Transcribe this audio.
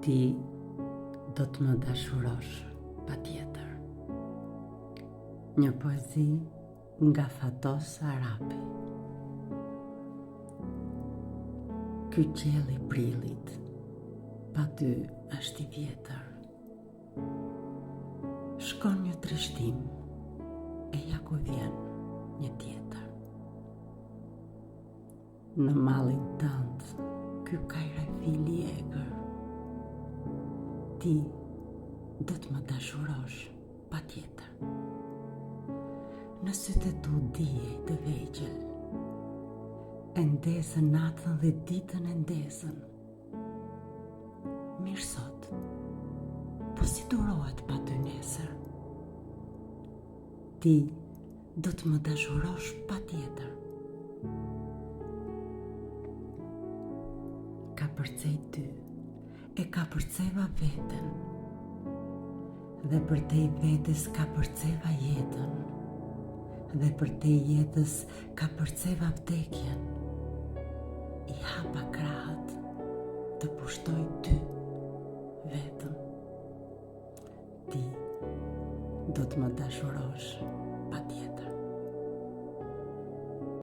Ti do të më dashurosh patjetër. Një poezi nga Fatos Arapi. Ky qiell i prillit pa ty është i vjetër. Shkon një trishtim e ja ku vjen një tjetër. Në mallin tënd ky kajrafil i egër. Ti do të më dashurosh patjetër. Në sytë e tu dije të vegjël, e ndezën natën dhe ditën e ndezën. Mirë sot, po si durohet pa ty nesër? Ti do të më dashurosh patjetër. Ka përcej ty, e ka përceva veten, dhe për te i vetes ka përceva jetën, dhe për te i jetës ka përceva vdekjen. I hapa krahët të pushtoj ty vetëm. Ti do të më dashurosh patjetër.